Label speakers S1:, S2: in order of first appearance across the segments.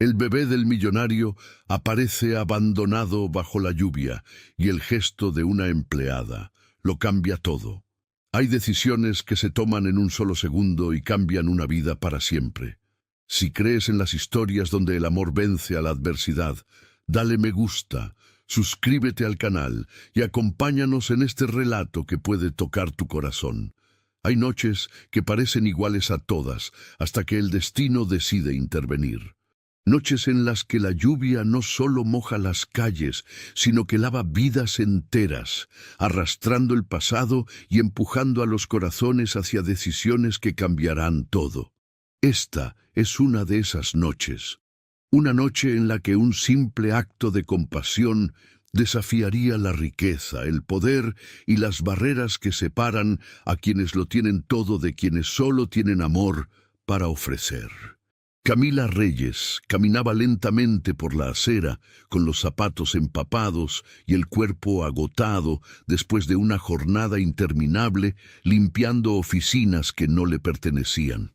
S1: El bebé del millonario aparece abandonado bajo la lluvia y el gesto de una empleada lo cambia todo. Hay decisiones que se toman en un solo segundo y cambian una vida para siempre. Si crees en las historias donde el amor vence a la adversidad, dale me gusta, suscríbete al canal y acompáñanos en este relato que puede tocar tu corazón. Hay noches que parecen iguales a todas hasta que el destino decide intervenir. Noches en las que la lluvia no solo moja las calles, sino que lava vidas enteras, arrastrando el pasado y empujando a los corazones hacia decisiones que cambiarán todo. Esta es una de esas noches. Una noche en la que un simple acto de compasión desafiaría la riqueza, el poder y las barreras que separan a quienes lo tienen todo de quienes solo tienen amor para ofrecer. Camila Reyes caminaba lentamente por la acera, con los zapatos empapados y el cuerpo agotado después de una jornada interminable limpiando oficinas que no le pertenecían.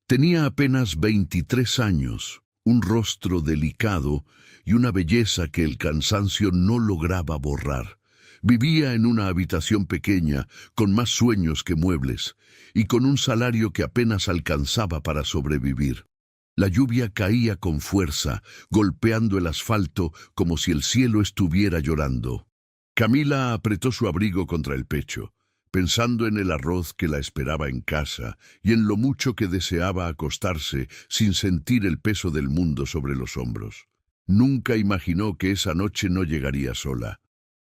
S1: Tenía apenas 23 años, un rostro delicado y una belleza que el cansancio no lograba borrar. Vivía en una habitación pequeña, con más sueños que muebles, y con un salario que apenas alcanzaba para sobrevivir. La lluvia caía con fuerza, golpeando el asfalto como si el cielo estuviera llorando. Camila apretó su abrigo contra el pecho, pensando en el arroz que la esperaba en casa y en lo mucho que deseaba acostarse sin sentir el peso del mundo sobre los hombros. Nunca imaginó que esa noche no llegaría sola,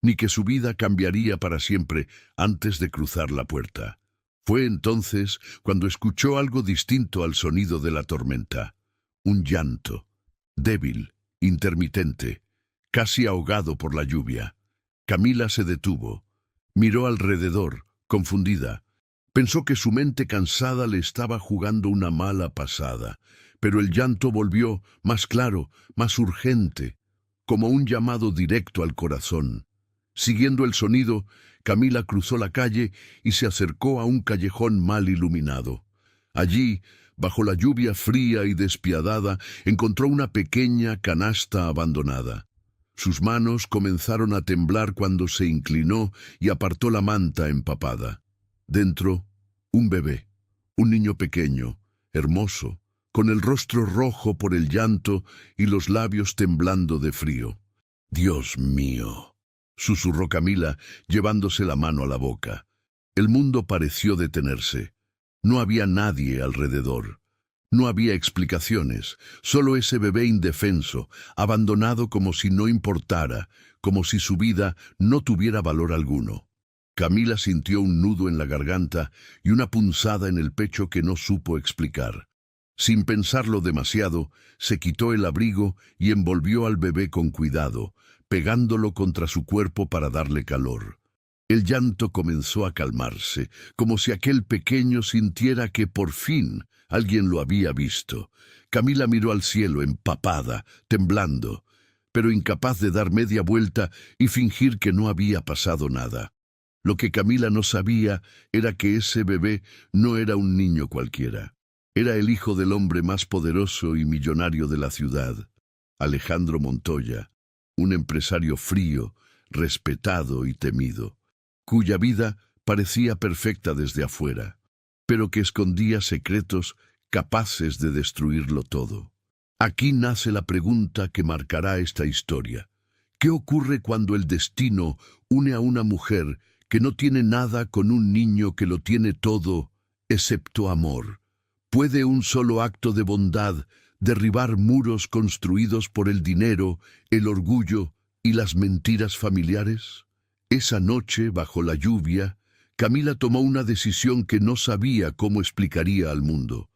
S1: ni que su vida cambiaría para siempre antes de cruzar la puerta. Fue entonces cuando escuchó algo distinto al sonido de la tormenta. Un llanto, débil, intermitente, casi ahogado por la lluvia. Camila se detuvo, miró alrededor, confundida. Pensó que su mente cansada le estaba jugando una mala pasada, pero el llanto volvió, más claro, más urgente, como un llamado directo al corazón. Siguiendo el sonido, Camila cruzó la calle y se acercó a un callejón mal iluminado. Allí, bajo la lluvia fría y despiadada, encontró una pequeña canasta abandonada. Sus manos comenzaron a temblar cuando se inclinó y apartó la manta empapada. Dentro, un bebé, un niño pequeño, hermoso, con el rostro rojo por el llanto y los labios temblando de frío. «Dios mío», susurró Camila, llevándose la mano a la boca. El mundo pareció detenerse. No había nadie alrededor. No había explicaciones, solo ese bebé indefenso, abandonado como si no importara, como si su vida no tuviera valor alguno. Camila sintió un nudo en la garganta y una punzada en el pecho que no supo explicar. Sin pensarlo demasiado, se quitó el abrigo y envolvió al bebé con cuidado, pegándolo contra su cuerpo para darle calor. El llanto comenzó a calmarse, como si aquel pequeño sintiera que por fin alguien lo había visto. Camila miró al cielo, empapada, temblando, pero incapaz de dar media vuelta y fingir que no había pasado nada. Lo que Camila no sabía era que ese bebé no era un niño cualquiera. Era el hijo del hombre más poderoso y millonario de la ciudad, Alejandro Montoya, un empresario frío, respetado y temido, cuya vida parecía perfecta desde afuera, pero que escondía secretos capaces de destruirlo todo. Aquí nace la pregunta que marcará esta historia. ¿Qué ocurre cuando el destino une a una mujer que no tiene nada con un niño que lo tiene todo, excepto amor? ¿Puede un solo acto de bondad derribar muros construidos por el dinero, el orgullo y las mentiras familiares? Esa noche, bajo la lluvia, Camila tomó una decisión que no sabía cómo explicaría al mundo.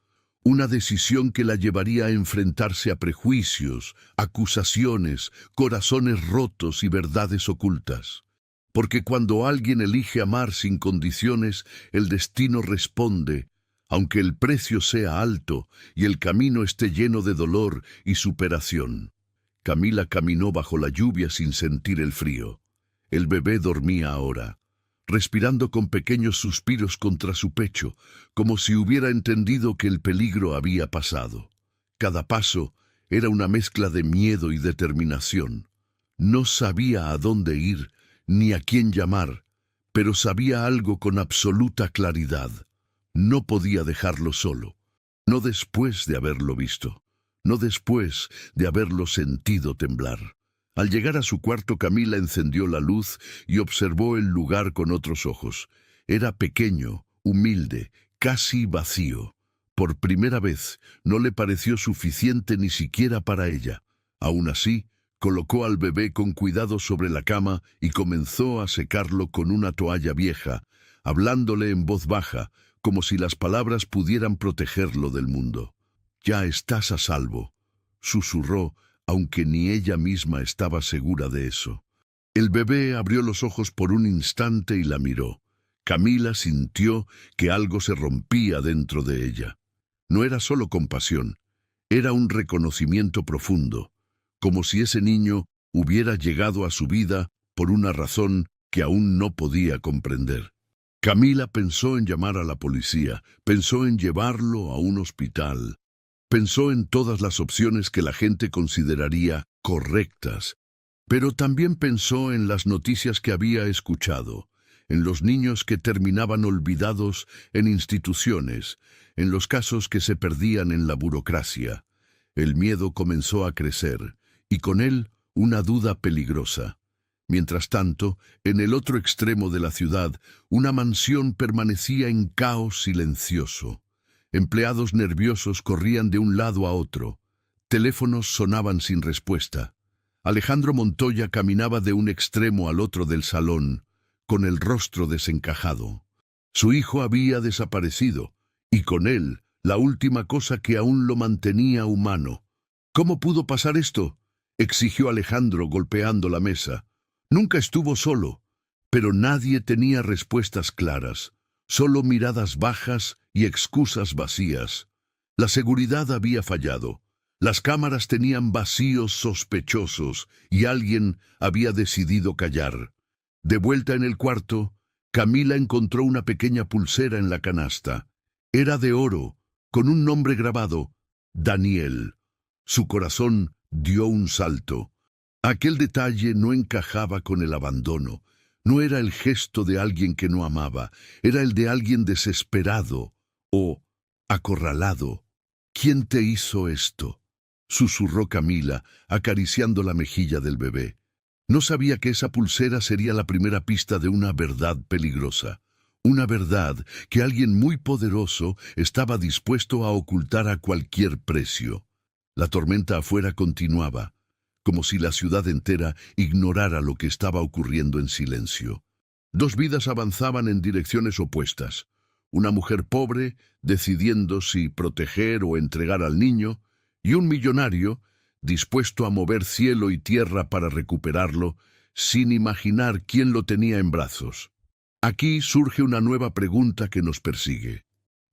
S1: Una decisión que la llevaría a enfrentarse a prejuicios, acusaciones, corazones rotos y verdades ocultas. Porque cuando alguien elige amar sin condiciones, el destino responde, aunque el precio sea alto y el camino esté lleno de dolor y superación. Camila caminó bajo la lluvia sin sentir el frío. El bebé dormía ahora, respirando con pequeños suspiros contra su pecho, como si hubiera entendido que el peligro había pasado. Cada paso, Era una mezcla de miedo y determinación. No sabía a dónde ir ni a quién llamar, pero sabía algo con absoluta claridad. No podía dejarlo solo. No después de haberlo visto. No después de haberlo sentido temblar. Al llegar a su cuarto, Camila encendió la luz y observó el lugar con otros ojos. Era pequeño, humilde, casi vacío. Por primera vez, no le pareció suficiente ni siquiera para ella. Aún así, colocó al bebé con cuidado sobre la cama y comenzó a secarlo con una toalla vieja, hablándole en voz baja, como si las palabras pudieran protegerlo del mundo. «Ya estás a salvo», susurró, aunque ni ella misma estaba segura de eso. El bebé abrió los ojos por un instante y la miró. Camila sintió que algo se rompía dentro de ella. No era solo compasión, era un reconocimiento profundo, como si ese niño hubiera llegado a su vida por una razón que aún no podía comprender. Camila pensó en llamar a la policía, pensó en llevarlo a un hospital, pensó en todas las opciones que la gente consideraría correctas, pero también pensó en las noticias que había escuchado, en los niños que terminaban olvidados en instituciones, en los casos que se perdían en la burocracia. El miedo comenzó a crecer, y con él una duda peligrosa. Mientras tanto, en el otro extremo de la ciudad, una mansión permanecía en caos silencioso. Empleados nerviosos corrían de un lado a otro. Teléfonos sonaban sin respuesta. Alejandro Montoya caminaba de un extremo al otro del salón, con el rostro desencajado. Su hijo había desaparecido, y con él, la última cosa que aún lo mantenía humano. «¿Cómo pudo pasar esto?», exigió Alejandro golpeando la mesa. Nunca estuvo solo, pero nadie tenía respuestas claras, solo miradas bajas y excusas vacías. La seguridad había fallado. Las cámaras tenían vacíos sospechosos y alguien había decidido callar. De vuelta en el cuarto, Camila encontró una pequeña pulsera en la canasta. Era de oro, con un nombre grabado: Daniel. Su corazón dio un salto. Aquel detalle no encajaba con el abandono. No era el gesto de alguien que no amaba, era el de alguien desesperado o acorralado. «¿Quién te hizo esto?», susurró Camila, acariciando la mejilla del bebé. No sabía que esa pulsera sería la primera pista de una verdad peligrosa. Una verdad que alguien muy poderoso estaba dispuesto a ocultar a cualquier precio. La tormenta afuera continuaba, como si la ciudad entera ignorara lo que estaba ocurriendo en silencio. Dos vidas avanzaban en direcciones opuestas. Una mujer pobre, decidiendo si proteger o entregar al niño, y un millonario, dispuesto a mover cielo y tierra para recuperarlo, sin imaginar quién lo tenía en brazos. Aquí surge una nueva pregunta que nos persigue.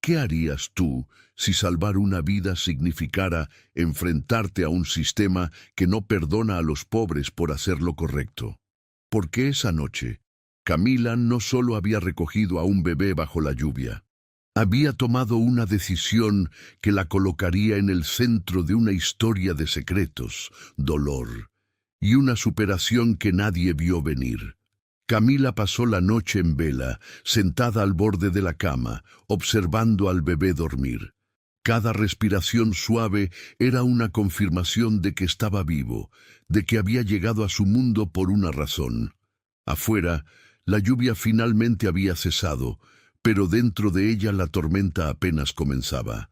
S1: ¿Qué harías tú si salvar una vida significara enfrentarte a un sistema que no perdona a los pobres por hacer lo correcto? Porque esa noche, Camila no solo había recogido a un bebé bajo la lluvia, había tomado una decisión que la colocaría en el centro de una historia de secretos, dolor y una superación que nadie vio venir. Camila pasó la noche en vela, sentada al borde de la cama, observando al bebé dormir. Cada respiración suave era una confirmación de que estaba vivo, de que había llegado a su mundo por una razón. Afuera, la lluvia finalmente había cesado, pero dentro de ella la tormenta apenas comenzaba.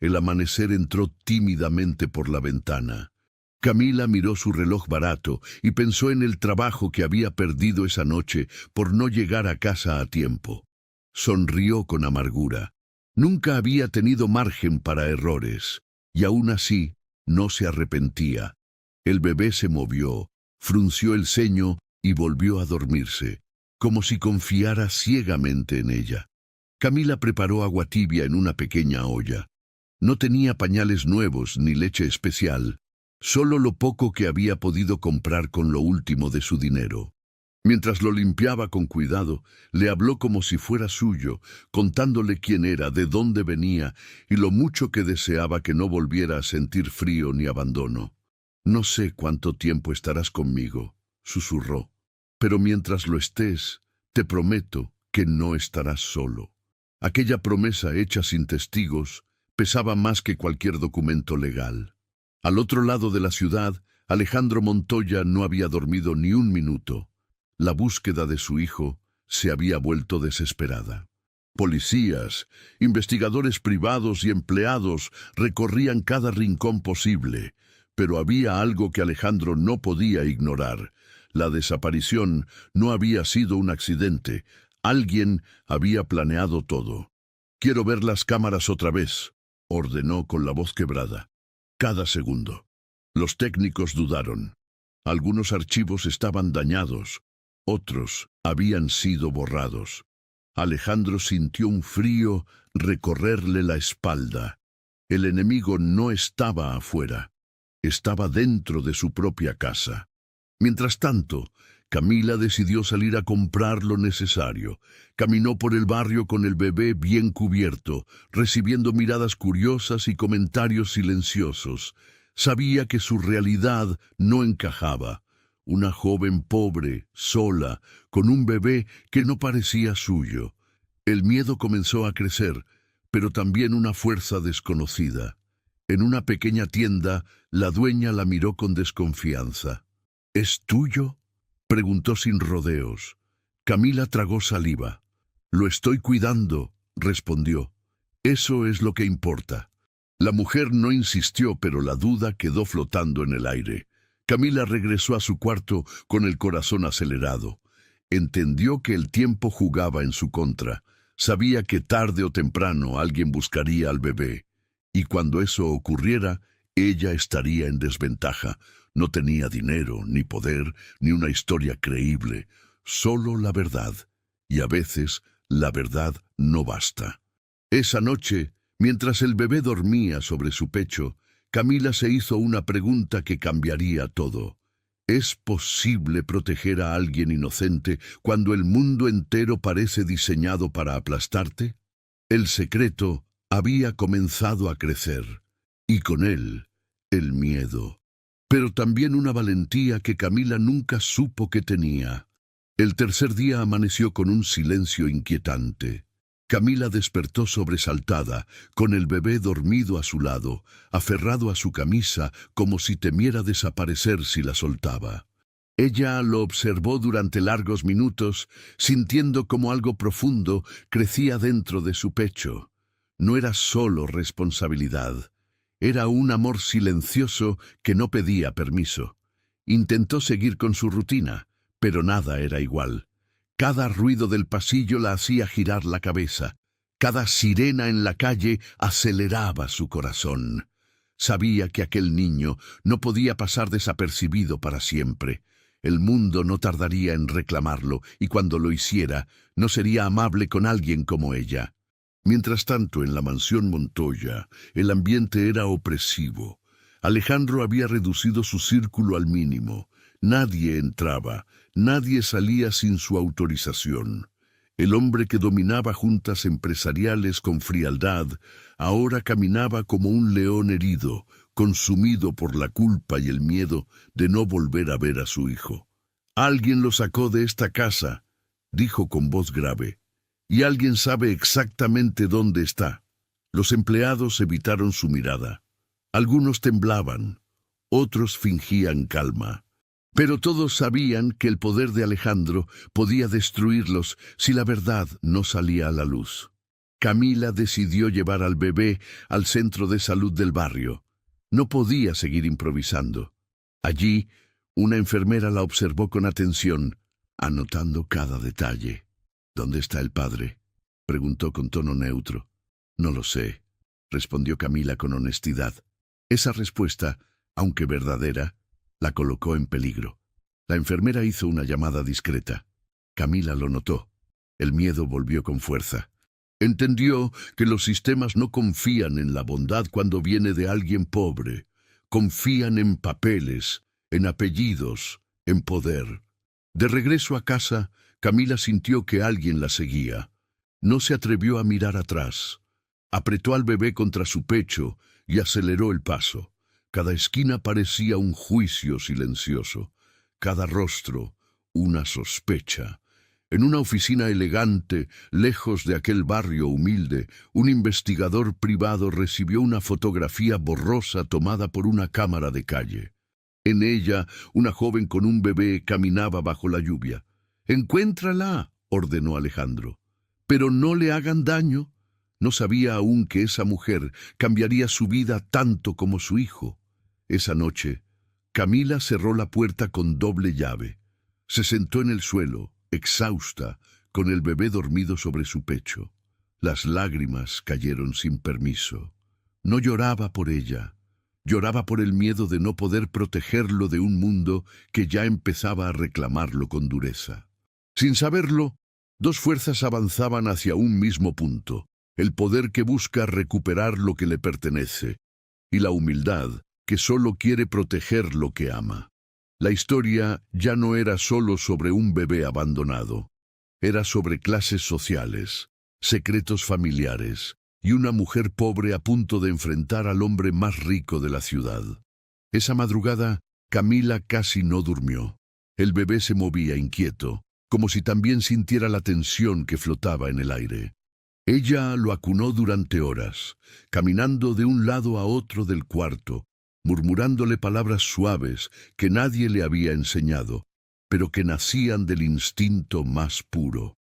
S1: El amanecer entró tímidamente por la ventana. Camila miró su reloj barato y pensó en el trabajo que había perdido esa noche por no llegar a casa a tiempo. Sonrió con amargura. Nunca había tenido margen para errores, y aún así no se arrepentía. El bebé se movió, frunció el ceño y volvió a dormirse, como si confiara ciegamente en ella. Camila preparó agua tibia en una pequeña olla. No tenía pañales nuevos ni leche especial, solo lo poco que había podido comprar con lo último de su dinero. Mientras lo limpiaba con cuidado, le habló como si fuera suyo, contándole quién era, de dónde venía y lo mucho que deseaba que no volviera a sentir frío ni abandono. «No sé cuánto tiempo estarás conmigo», susurró, «pero mientras lo estés, te prometo que no estarás solo». Aquella promesa hecha sin testigos pesaba más que cualquier documento legal. Al otro lado de la ciudad, Alejandro Montoya no había dormido ni un minuto. La búsqueda de su hijo se había vuelto desesperada. Policías, investigadores privados y empleados recorrían cada rincón posible, pero había algo que Alejandro no podía ignorar. La desaparición no había sido un accidente. Alguien había planeado todo. «Quiero ver las cámaras otra vez», ordenó con la voz quebrada. «Cada segundo». Los técnicos dudaron. Algunos archivos estaban dañados, otros habían sido borrados. Alejandro sintió un frío recorrerle la espalda. El enemigo no estaba afuera, estaba dentro de su propia casa. Mientras tanto, Camila decidió salir a comprar lo necesario. Caminó por el barrio con el bebé bien cubierto, recibiendo miradas curiosas y comentarios silenciosos. Sabía que su realidad no encajaba. Una joven pobre, sola, con un bebé que no parecía suyo. El miedo comenzó a crecer, pero también una fuerza desconocida. En una pequeña tienda, la dueña la miró con desconfianza. «¿Es tuyo?», preguntó sin rodeos. Camila tragó saliva. «Lo estoy cuidando», respondió. «Eso es lo que importa». La mujer no insistió, pero la duda quedó flotando en el aire. Camila regresó a su cuarto con el corazón acelerado. Entendió que el tiempo jugaba en su contra. Sabía que tarde o temprano alguien buscaría al bebé. Y cuando eso ocurriera, ella estaría en desventaja. No tenía dinero, ni poder, ni una historia creíble. Solo la verdad. Y a veces, la verdad no basta. Esa noche, mientras el bebé dormía sobre su pecho, Camila se hizo una pregunta que cambiaría todo. ¿Es posible proteger a alguien inocente cuando el mundo entero parece diseñado para aplastarte? El secreto había comenzado a crecer, y con él, el miedo. Pero también una valentía que Camila nunca supo que tenía. El tercer día amaneció con un silencio inquietante. Camila despertó sobresaltada, con el bebé dormido a su lado, aferrado a su camisa como si temiera desaparecer si la soltaba. Ella lo observó durante largos minutos, sintiendo como algo profundo crecía dentro de su pecho. No era solo responsabilidad, era un amor silencioso que no pedía permiso. Intentó seguir con su rutina, pero nada era igual. Cada ruido del pasillo la hacía girar la cabeza. Cada sirena en la calle aceleraba su corazón. Sabía que aquel niño no podía pasar desapercibido para siempre. El mundo no tardaría en reclamarlo, y cuando lo hiciera, no sería amable con alguien como ella. Mientras tanto, en la mansión Montoya, el ambiente era opresivo. Alejandro había reducido su círculo al mínimo. Nadie entraba, nadie salía sin su autorización. El hombre que dominaba juntas empresariales con frialdad, ahora caminaba como un león herido, consumido por la culpa y el miedo de no volver a ver a su hijo. «Alguien lo sacó de esta casa», dijo con voz grave, «y alguien sabe exactamente dónde está». Los empleados evitaron su mirada. Algunos temblaban, otros fingían calma. Pero todos sabían que el poder de Alejandro podía destruirlos si la verdad no salía a la luz. Camila decidió llevar al bebé al centro de salud del barrio. No podía seguir improvisando. Allí, una enfermera la observó con atención, anotando cada detalle. «¿Dónde está el padre?», preguntó con tono neutro. «No lo sé», respondió Camila con honestidad. Esa respuesta, aunque verdadera, la colocó en peligro. La enfermera hizo una llamada discreta. Camila lo notó. El miedo volvió con fuerza. Entendió que los sistemas no confían en la bondad cuando viene de alguien pobre. Confían en papeles, en apellidos, en poder. De regreso a casa, Camila sintió que alguien la seguía. No se atrevió a mirar atrás. Apretó al bebé contra su pecho y aceleró el paso. Cada esquina parecía un juicio silencioso. Cada rostro, una sospecha. En una oficina elegante, lejos de aquel barrio humilde, un investigador privado recibió una fotografía borrosa tomada por una cámara de calle. En ella, una joven con un bebé caminaba bajo la lluvia. «Encuéntrala», ordenó Alejandro. «Pero no le hagan daño». No sabía aún que esa mujer cambiaría su vida tanto como su hijo. Esa noche, Camila cerró la puerta con doble llave. Se sentó en el suelo, exhausta, con el bebé dormido sobre su pecho. Las lágrimas cayeron sin permiso. No lloraba por ella. Lloraba por el miedo de no poder protegerlo de un mundo que ya empezaba a reclamarlo con dureza. Sin saberlo, dos fuerzas avanzaban hacia un mismo punto: el poder que busca recuperar lo que le pertenece, y la humildad que solo quiere proteger lo que ama. La historia ya no era solo sobre un bebé abandonado. Era sobre clases sociales, secretos familiares, y una mujer pobre a punto de enfrentar al hombre más rico de la ciudad. Esa madrugada, Camila casi no durmió. El bebé se movía inquieto, como si también sintiera la tensión que flotaba en el aire. Ella lo acunó durante horas, caminando de un lado a otro del cuarto, murmurándole palabras suaves que nadie le había enseñado, pero que nacían del instinto más puro.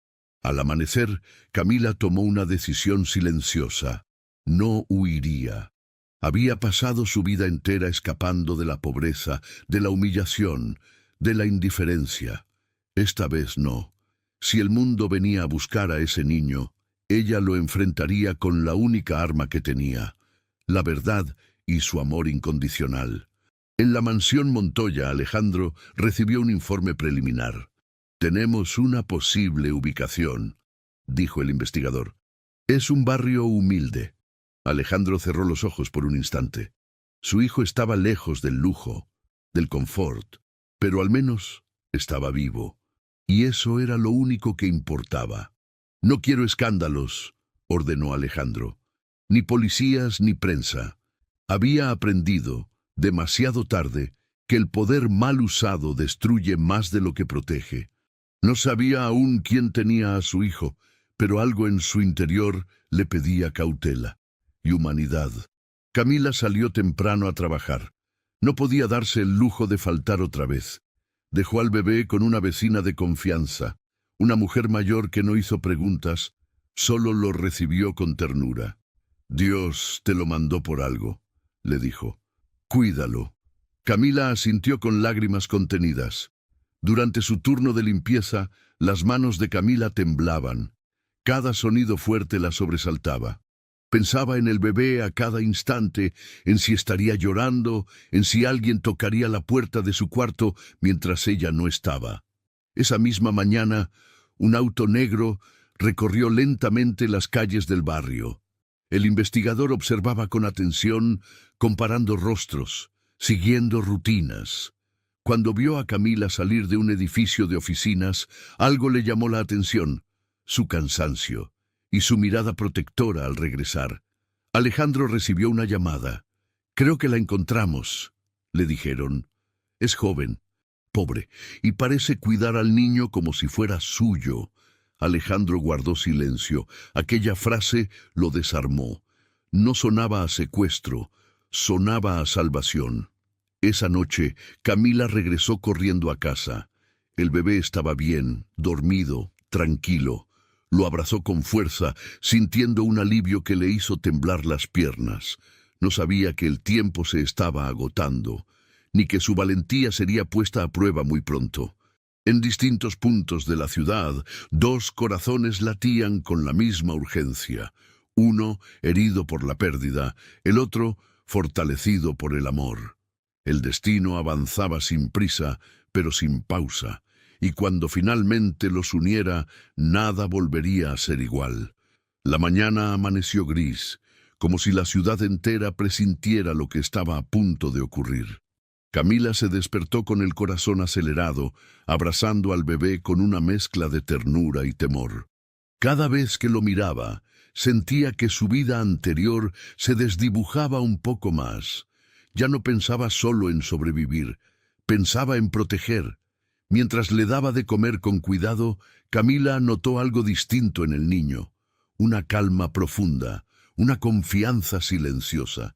S1: Al amanecer, Camila tomó una decisión silenciosa. No huiría. Había pasado su vida entera escapando de la pobreza, de la humillación, de la indiferencia. Esta vez no. Si el mundo venía a buscar a ese niño, ella lo enfrentaría con la única arma que tenía: la verdad y su amor incondicional. En la mansión Montoya, Alejandro recibió un informe preliminar. «Tenemos una posible ubicación», dijo el investigador. «Es un barrio humilde». Alejandro cerró los ojos por un instante. Su hijo estaba lejos del lujo, del confort, pero al menos estaba vivo. Y eso era lo único que importaba. «No quiero escándalos», ordenó Alejandro. «Ni policías ni prensa». Había aprendido, demasiado tarde, que el poder mal usado destruye más de lo que protege. No sabía aún quién tenía a su hijo, pero algo en su interior le pedía cautela y humanidad. Camila salió temprano a trabajar. No podía darse el lujo de faltar otra vez. Dejó al bebé con una vecina de confianza, una mujer mayor que no hizo preguntas, solo lo recibió con ternura. «Dios te lo mandó por algo», le dijo. «Cuídalo». Camila asintió con lágrimas contenidas. Durante su turno de limpieza, las manos de Camila temblaban. Cada sonido fuerte la sobresaltaba. Pensaba en el bebé a cada instante, en si estaría llorando, en si alguien tocaría la puerta de su cuarto mientras ella no estaba. Esa misma mañana, un auto negro recorrió lentamente las calles del barrio. El investigador observaba con atención, comparando rostros, siguiendo rutinas. Cuando vio a Camila salir de un edificio de oficinas, algo le llamó la atención: su cansancio y su mirada protectora al regresar. Alejandro recibió una llamada. «Creo que la encontramos», le dijeron. «Es joven, pobre, y parece cuidar al niño como si fuera suyo». Alejandro guardó silencio. Aquella frase lo desarmó. No sonaba a secuestro, sonaba a salvación. Esa noche, Camila regresó corriendo a casa. El bebé estaba bien, dormido, tranquilo. Lo abrazó con fuerza, sintiendo un alivio que le hizo temblar las piernas. No sabía que el tiempo se estaba agotando, ni que su valentía sería puesta a prueba muy pronto. En distintos puntos de la ciudad, dos corazones latían con la misma urgencia. Uno herido por la pérdida, el otro fortalecido por el amor. El destino avanzaba sin prisa, pero sin pausa, y cuando finalmente los uniera, nada volvería a ser igual. La mañana amaneció gris, como si la ciudad entera presintiera lo que estaba a punto de ocurrir. Camila se despertó con el corazón acelerado, abrazando al bebé con una mezcla de ternura y temor. Cada vez que lo miraba, sentía que su vida anterior se desdibujaba un poco más. Ya no pensaba solo en sobrevivir, pensaba en proteger. Mientras le daba de comer con cuidado, Camila notó algo distinto en el niño. Una calma profunda, una confianza silenciosa.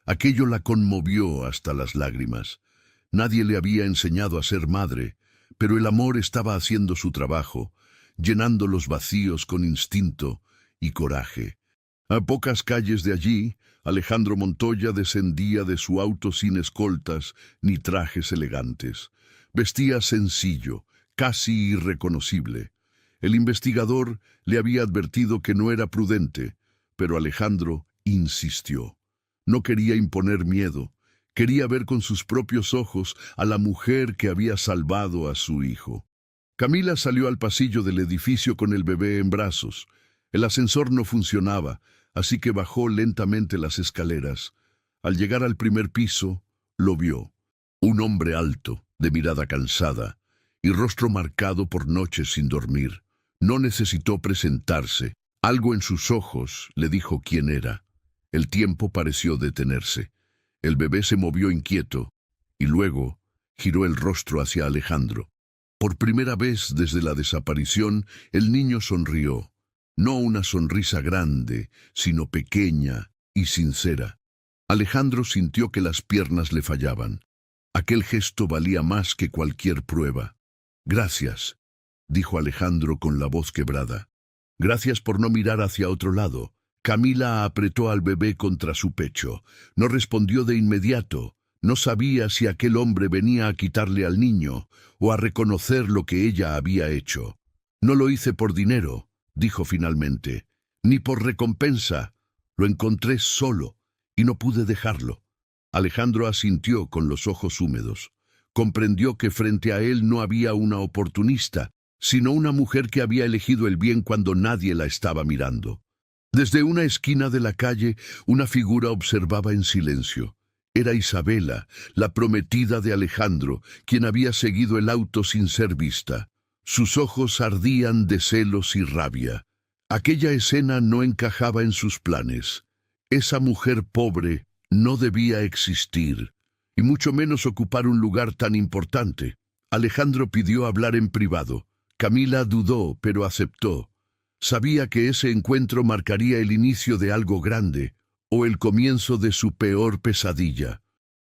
S1: Aquello la conmovió hasta las lágrimas. Nadie le había enseñado a ser madre, pero el amor estaba haciendo su trabajo, llenando los vacíos con instinto y coraje. A pocas calles de allí, Alejandro Montoya descendía de su auto sin escoltas ni trajes elegantes. Vestía sencillo, casi irreconocible. El investigador le había advertido que no era prudente, pero Alejandro insistió. No quería imponer miedo, quería ver con sus propios ojos a la mujer que había salvado a su hijo. Camila salió al pasillo del edificio con el bebé en brazos. El ascensor no funcionaba, así que bajó lentamente las escaleras. Al llegar al primer piso, lo vio. Un hombre alto, de mirada cansada, y rostro marcado por noches sin dormir. No necesitó presentarse. Algo en sus ojos le dijo quién era. El tiempo pareció detenerse. El bebé se movió inquieto, y luego giró el rostro hacia Alejandro. Por primera vez desde la desaparición, el niño sonrió. No una sonrisa grande, sino pequeña y sincera. Alejandro sintió que las piernas le fallaban. Aquel gesto valía más que cualquier prueba. «Gracias», dijo Alejandro con la voz quebrada. «Gracias por no mirar hacia otro lado». Camila apretó al bebé contra su pecho. No respondió de inmediato. No sabía si aquel hombre venía a quitarle al niño o a reconocer lo que ella había hecho. «No lo hice por dinero», dijo finalmente, «ni por recompensa. Lo encontré solo y no pude dejarlo». Alejandro asintió con los ojos húmedos. Comprendió que frente a él no había una oportunista, sino una mujer que había elegido el bien cuando nadie la estaba mirando. Desde una esquina de la calle, una figura observaba en silencio. Era Isabela, la prometida de Alejandro, quien había seguido el auto sin ser vista. Sus ojos ardían de celos y rabia. Aquella escena no encajaba en sus planes. Esa mujer pobre no debía existir, y mucho menos ocupar un lugar tan importante. Alejandro pidió hablar en privado. Camila dudó, pero aceptó. Sabía que ese encuentro marcaría el inicio de algo grande, o el comienzo de su peor pesadilla.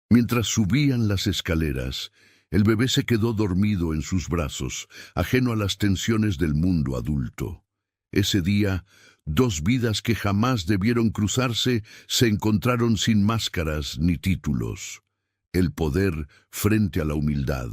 S1: Mientras subían las escaleras, el bebé se quedó dormido en sus brazos, ajeno a las tensiones del mundo adulto. Ese día, dos vidas que jamás debieron cruzarse se encontraron sin máscaras ni títulos. El poder frente a la humildad,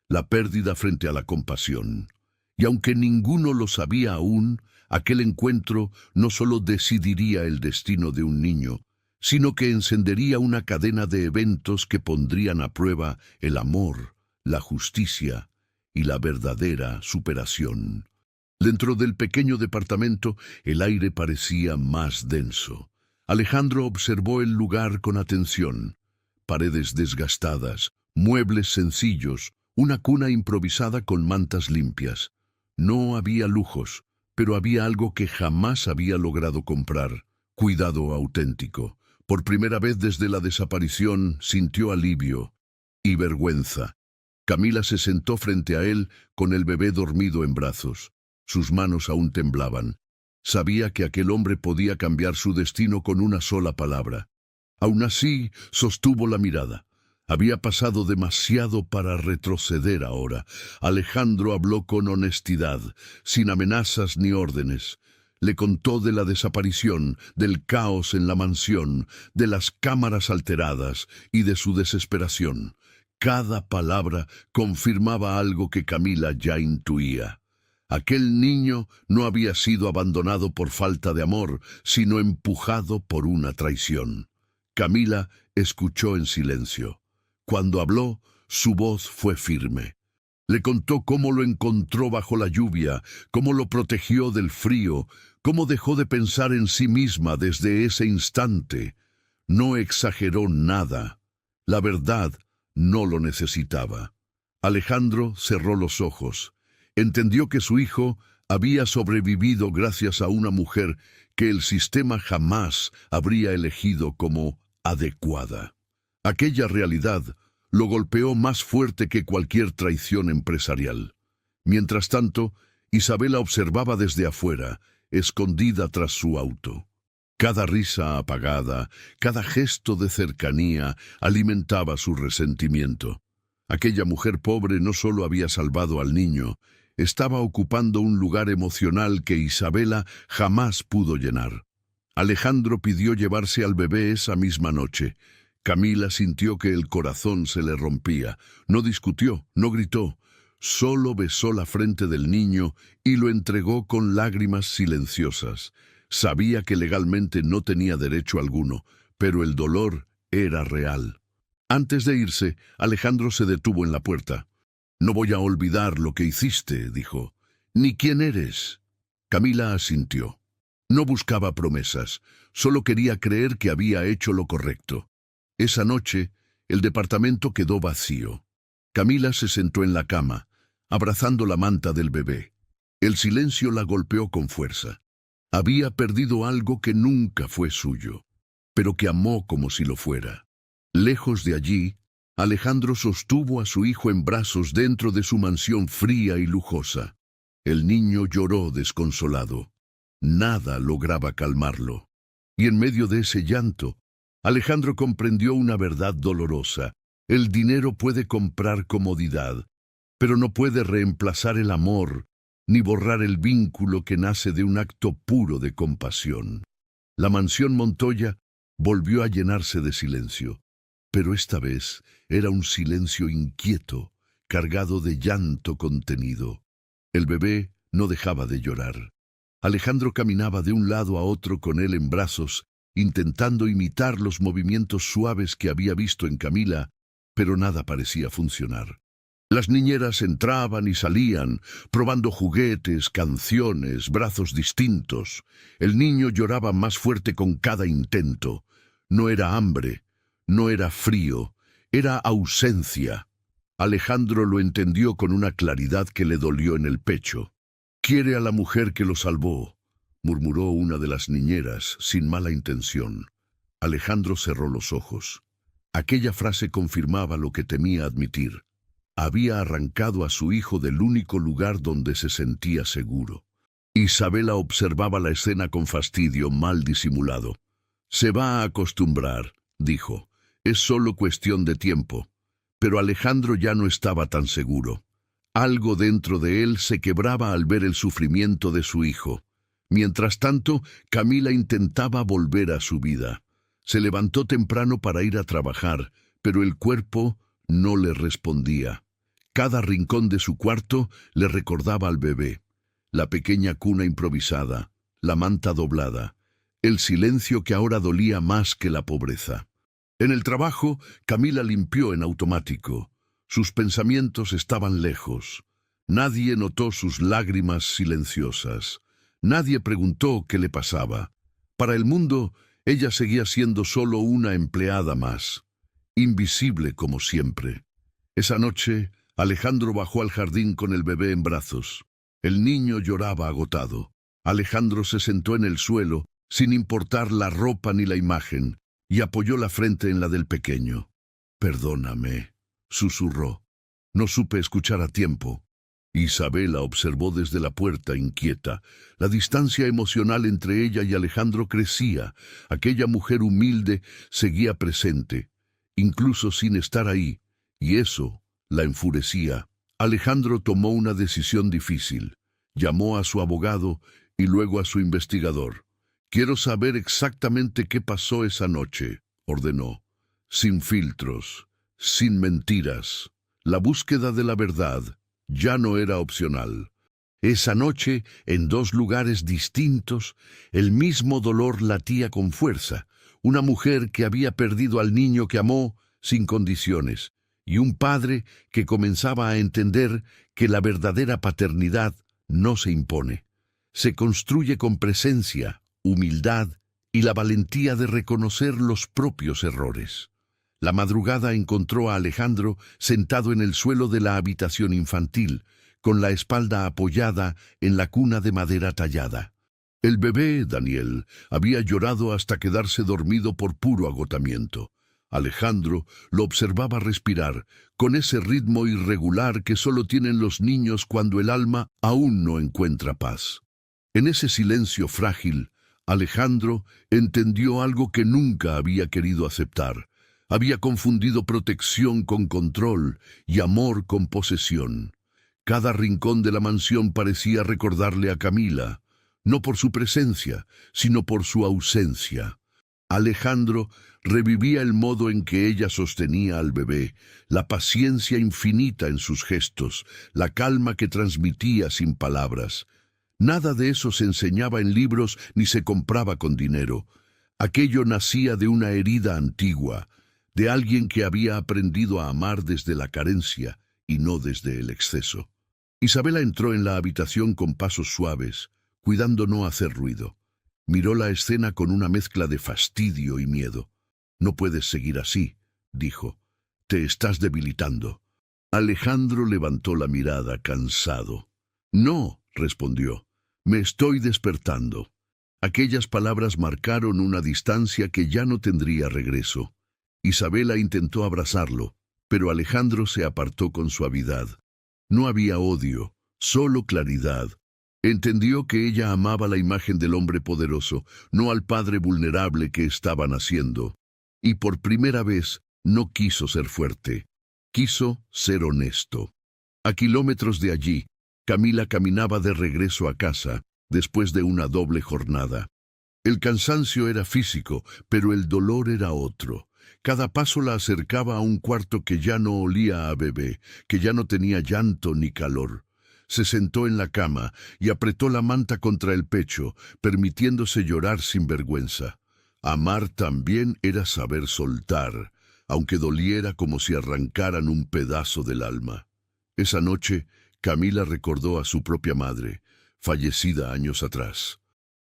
S1: la pérdida frente a la compasión. Y aunque ninguno lo sabía aún, aquel encuentro no solo decidiría el destino de un niño, sino que encendería una cadena de eventos que pondrían a prueba el amor, la justicia y la verdadera superación. Dentro del pequeño departamento, el aire parecía más denso. Alejandro observó el lugar con atención. Paredes desgastadas, muebles sencillos, una cuna improvisada con mantas limpias. No había lujos, pero había algo que jamás había logrado comprar: cuidado auténtico. Por primera vez desde la desaparición sintió alivio y vergüenza. Camila se sentó frente a él con el bebé dormido en brazos. Sus manos aún temblaban. Sabía que aquel hombre podía cambiar su destino con una sola palabra. Aún así, sostuvo la mirada. Había pasado demasiado para retroceder ahora. Alejandro habló con honestidad, sin amenazas ni órdenes. Le contó de la desaparición, del caos en la mansión, de las cámaras alteradas y de su desesperación. Cada palabra confirmaba algo que Camila ya intuía. Aquel niño no había sido abandonado por falta de amor, sino empujado por una traición. Camila escuchó en silencio. Cuando habló, su voz fue firme. Le contó cómo lo encontró bajo la lluvia, cómo lo protegió del frío, cómo dejó de pensar en sí misma desde ese instante. No exageró nada. La verdad no lo necesitaba. Alejandro cerró los ojos. Entendió que su hijo había sobrevivido gracias a una mujer que el sistema jamás habría elegido como adecuada. Aquella realidad lo golpeó más fuerte que cualquier traición empresarial. Mientras tanto, Isabela observaba desde afuera, escondida tras su auto. Cada risa apagada, cada gesto de cercanía alimentaba su resentimiento. Aquella mujer pobre no solo había salvado al niño, estaba ocupando un lugar emocional que Isabela jamás pudo llenar. Alejandro pidió llevarse al bebé esa misma noche. Camila sintió que el corazón se le rompía. No discutió, no gritó. Solo besó la frente del niño y lo entregó con lágrimas silenciosas. Sabía que legalmente no tenía derecho alguno, pero el dolor era real. Antes de irse, Alejandro se detuvo en la puerta. «No voy a olvidar lo que hiciste», dijo. «Ni quién eres». Camila asintió. No buscaba promesas, solo quería creer que había hecho lo correcto. Esa noche, el departamento quedó vacío. Camila se sentó en la cama, abrazando la manta del bebé. El silencio la golpeó con fuerza. Había perdido algo que nunca fue suyo, pero que amó como si lo fuera. Lejos de allí, Alejandro sostuvo a su hijo en brazos dentro de su mansión fría y lujosa. El niño lloró desconsolado. Nada lograba calmarlo. Y en medio de ese llanto, Alejandro comprendió una verdad dolorosa. El dinero puede comprar comodidad, pero no puede reemplazar el amor, ni borrar el vínculo que nace de un acto puro de compasión. La mansión Montoya volvió a llenarse de silencio. Pero esta vez era un silencio inquieto, cargado de llanto contenido. El bebé no dejaba de llorar. Alejandro caminaba de un lado a otro con él en brazos, intentando imitar los movimientos suaves que había visto en Camila, pero nada parecía funcionar. Las niñeras entraban y salían, probando juguetes, canciones, brazos distintos. El niño lloraba más fuerte con cada intento. No era hambre. No era frío, era ausencia. Alejandro lo entendió con una claridad que le dolió en el pecho. «Quiere a la mujer que lo salvó», murmuró una de las niñeras, sin mala intención. Alejandro cerró los ojos. Aquella frase confirmaba lo que temía admitir. Había arrancado a su hijo del único lugar donde se sentía seguro. Isabela observaba la escena con fastidio mal disimulado. «Se va a acostumbrar», dijo. «Es solo cuestión de tiempo». Pero Alejandro ya no estaba tan seguro. Algo dentro de él se quebraba al ver el sufrimiento de su hijo. Mientras tanto, Camila intentaba volver a su vida. Se levantó temprano para ir a trabajar, pero el cuerpo no le respondía. Cada rincón de su cuarto le recordaba al bebé. La pequeña cuna improvisada, la manta doblada, el silencio que ahora dolía más que la pobreza. En el trabajo, Camila limpió en automático. Sus pensamientos estaban lejos. Nadie notó sus lágrimas silenciosas. Nadie preguntó qué le pasaba. Para el mundo, ella seguía siendo solo una empleada más, invisible como siempre. Esa noche, Alejandro bajó al jardín con el bebé en brazos. El niño lloraba agotado. Alejandro se sentó en el suelo, sin importar la ropa ni la imagen, y apoyó la frente en la del pequeño. «Perdóname», susurró. «No supe escuchar a tiempo». Isabela observó desde la puerta inquieta. La distancia emocional entre ella y Alejandro crecía. Aquella mujer humilde seguía presente, incluso sin estar ahí, y eso la enfurecía. Alejandro tomó una decisión difícil. Llamó a su abogado y luego a su investigador. «Quiero saber exactamente qué pasó esa noche», ordenó. «Sin filtros, sin mentiras. La búsqueda de la verdad ya no era opcional». Esa noche, en dos lugares distintos, el mismo dolor latía con fuerza. Una mujer que había perdido al niño que amó sin condiciones, y un padre que comenzaba a entender que la verdadera paternidad no se impone. Se construye con presencia, humildad y la valentía de reconocer los propios errores. La madrugada encontró a Alejandro sentado en el suelo de la habitación infantil, con la espalda apoyada en la cuna de madera tallada. El bebé, Daniel, había llorado hasta quedarse dormido por puro agotamiento. Alejandro lo observaba respirar, con ese ritmo irregular que solo tienen los niños cuando el alma aún no encuentra paz. En ese silencio frágil, Alejandro entendió algo que nunca había querido aceptar. Había confundido protección con control y amor con posesión. Cada rincón de la mansión parecía recordarle a Camila, no por su presencia, sino por su ausencia. Alejandro revivía el modo en que ella sostenía al bebé, la paciencia infinita en sus gestos, la calma que transmitía sin palabras. Nada de eso se enseñaba en libros ni se compraba con dinero. Aquello nacía de una herida antigua, de alguien que había aprendido a amar desde la carencia y no desde el exceso. Isabela entró en la habitación con pasos suaves, cuidando no hacer ruido. Miró la escena con una mezcla de fastidio y miedo. «No puedes seguir así», dijo. «Te estás debilitando». Alejandro levantó la mirada cansado. «No», respondió. «Me estoy despertando». Aquellas palabras marcaron una distancia que ya no tendría regreso. Isabela intentó abrazarlo, pero Alejandro se apartó con suavidad. No había odio, solo claridad. Entendió que ella amaba la imagen del hombre poderoso, no al padre vulnerable que estaba naciendo. Y por primera vez no quiso ser fuerte, quiso ser honesto. A kilómetros de allí, Camila caminaba de regreso a casa, después de una doble jornada. El cansancio era físico, pero el dolor era otro. Cada paso la acercaba a un cuarto que ya no olía a bebé, que ya no tenía llanto ni calor. Se sentó en la cama y apretó la manta contra el pecho, permitiéndose llorar sin vergüenza. Amar también era saber soltar, aunque doliera como si arrancaran un pedazo del alma. Esa noche, Camila recordó a su propia madre, fallecida años atrás.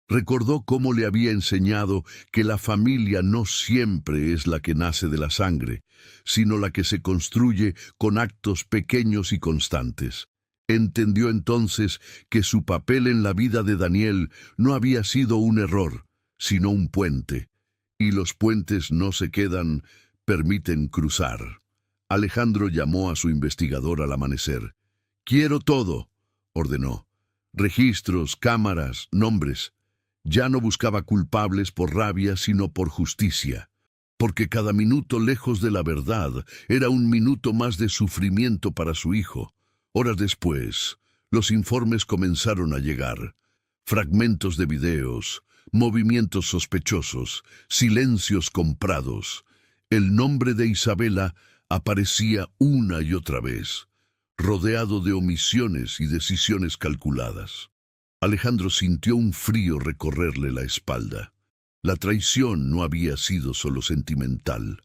S1: Recordó cómo le había enseñado que la familia no siempre es la que nace de la sangre, sino la que se construye con actos pequeños y constantes. Entendió entonces que su papel en la vida de Daniel no había sido un error, sino un puente. Y los puentes no se quedan, permiten cruzar. Alejandro llamó a su investigador al amanecer. «Quiero todo», ordenó. «Registros, cámaras, nombres». Ya no buscaba culpables por rabia, sino por justicia. Porque cada minuto lejos de la verdad era un minuto más de sufrimiento para su hijo. Horas después, los informes comenzaron a llegar. Fragmentos de videos, movimientos sospechosos, silencios comprados. El nombre de Isabela aparecía una y otra vez, rodeado de omisiones y decisiones calculadas. Alejandro sintió un frío recorrerle la espalda. La traición no había sido solo sentimental,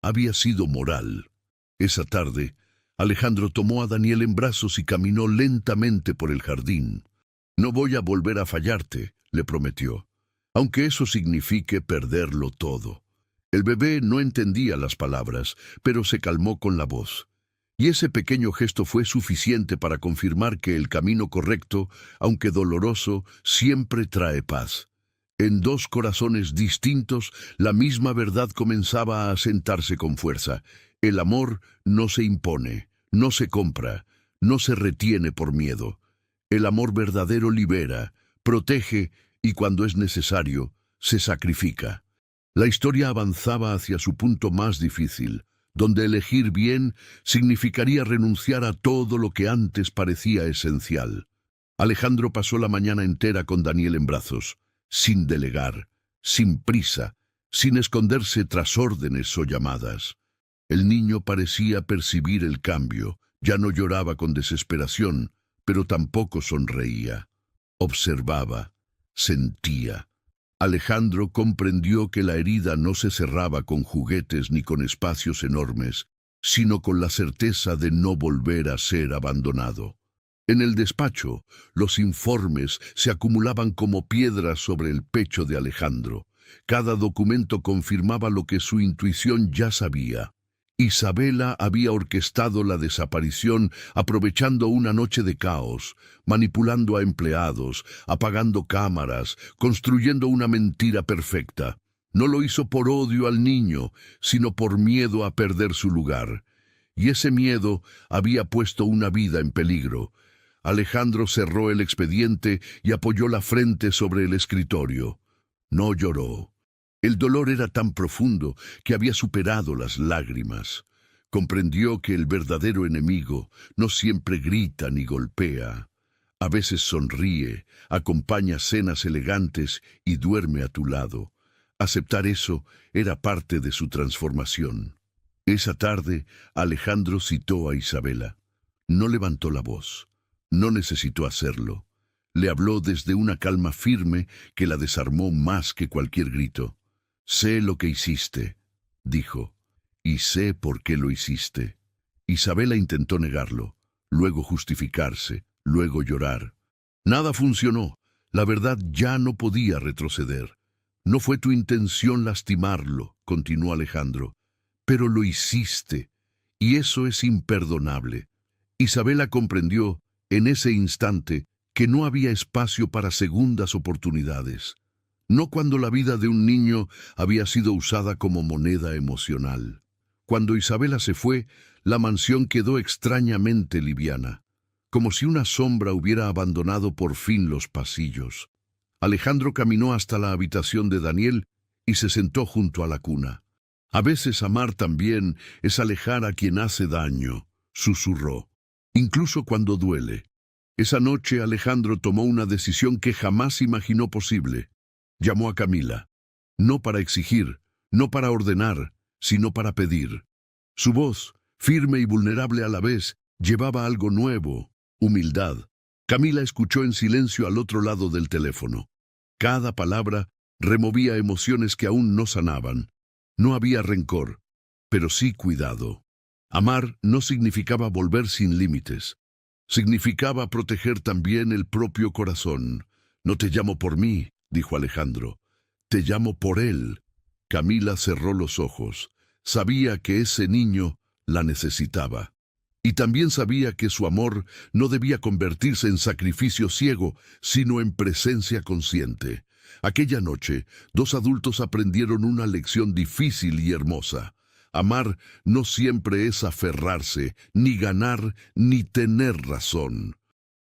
S1: había sido moral. Esa tarde, Alejandro tomó a Daniel en brazos y caminó lentamente por el jardín. «No voy a volver a fallarte», le prometió, aunque eso signifique perderlo todo. El bebé no entendía las palabras, pero se calmó con la voz. Y ese pequeño gesto fue suficiente para confirmar que el camino correcto, aunque doloroso, siempre trae paz. En dos corazones distintos, la misma verdad comenzaba a asentarse con fuerza. El amor no se impone, no se compra, no se retiene por miedo. El amor verdadero libera, protege y cuando es necesario, se sacrifica. La historia avanzaba hacia su punto más difícil, donde elegir bien significaría renunciar a todo lo que antes parecía esencial. Alejandro pasó la mañana entera con Daniel en brazos, sin delegar, sin prisa, sin esconderse tras órdenes o llamadas. El niño parecía percibir el cambio, ya no lloraba con desesperación, pero tampoco sonreía. Observaba, sentía. Alejandro comprendió que la herida no se cerraba con juguetes ni con espacios enormes, sino con la certeza de no volver a ser abandonado. En el despacho, los informes se acumulaban como piedras sobre el pecho de Alejandro. Cada documento confirmaba lo que su intuición ya sabía. Isabela había orquestado la desaparición aprovechando una noche de caos, manipulando a empleados, apagando cámaras, construyendo una mentira perfecta. No lo hizo por odio al niño, sino por miedo a perder su lugar. Y ese miedo había puesto una vida en peligro. Alejandro cerró el expediente y apoyó la frente sobre el escritorio. No lloró. El dolor era tan profundo que había superado las lágrimas. Comprendió que el verdadero enemigo no siempre grita ni golpea. A veces sonríe, acompaña cenas elegantes y duerme a tu lado. Aceptar eso era parte de su transformación. Esa tarde, Alejandro citó a Isabela. No levantó la voz. No necesitó hacerlo. Le habló desde una calma firme que la desarmó más que cualquier grito. «Sé lo que hiciste», dijo, «y sé por qué lo hiciste». Isabela intentó negarlo, luego justificarse, luego llorar. Nada funcionó. La verdad ya no podía retroceder. «No fue tu intención lastimarlo», continuó Alejandro, «pero lo hiciste, y eso es imperdonable». Isabela comprendió, en ese instante, que no había espacio para segundas oportunidades. No cuando la vida de un niño había sido usada como moneda emocional. Cuando Isabela se fue, la mansión quedó extrañamente liviana, como si una sombra hubiera abandonado por fin los pasillos. Alejandro caminó hasta la habitación de Daniel y se sentó junto a la cuna. «A veces amar también es alejar a quien hace daño», susurró, «incluso cuando duele». Esa noche Alejandro tomó una decisión que jamás imaginó posible. Llamó a Camila, no para exigir, no para ordenar, sino para pedir. Su voz, firme y vulnerable a la vez, llevaba algo nuevo, humildad. Camila escuchó en silencio al otro lado del teléfono. Cada palabra removía emociones que aún no sanaban. No había rencor, pero sí cuidado. Amar no significaba volver sin límites. Significaba proteger también el propio corazón. «No te llamo por mí», dijo Alejandro, «te llamo por él». Camila cerró los ojos. Sabía que ese niño la necesitaba. Y también sabía que su amor no debía convertirse en sacrificio ciego, sino en presencia consciente. Aquella noche, dos adultos aprendieron una lección difícil y hermosa. Amar no siempre es aferrarse, ni ganar, ni tener razón.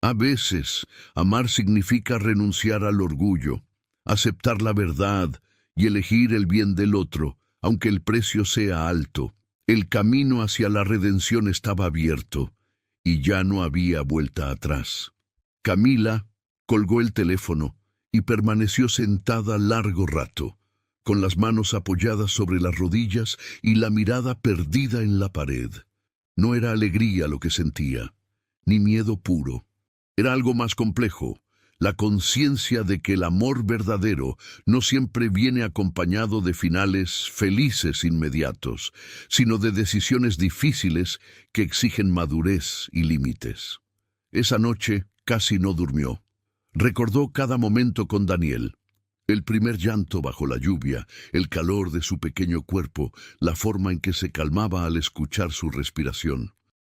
S1: A veces, amar significa renunciar al orgullo, aceptar la verdad y elegir el bien del otro, aunque el precio sea alto. El camino hacia la redención estaba abierto y ya no había vuelta atrás. Camila colgó el teléfono y permaneció sentada largo rato, con las manos apoyadas sobre las rodillas y la mirada perdida en la pared. No era alegría lo que sentía, ni miedo puro. Era algo más complejo, la conciencia de que el amor verdadero no siempre viene acompañado de finales felices inmediatos, sino de decisiones difíciles que exigen madurez y límites. Esa noche casi no durmió. Recordó cada momento con Daniel. El primer llanto bajo la lluvia, el calor de su pequeño cuerpo, la forma en que se calmaba al escuchar su respiración.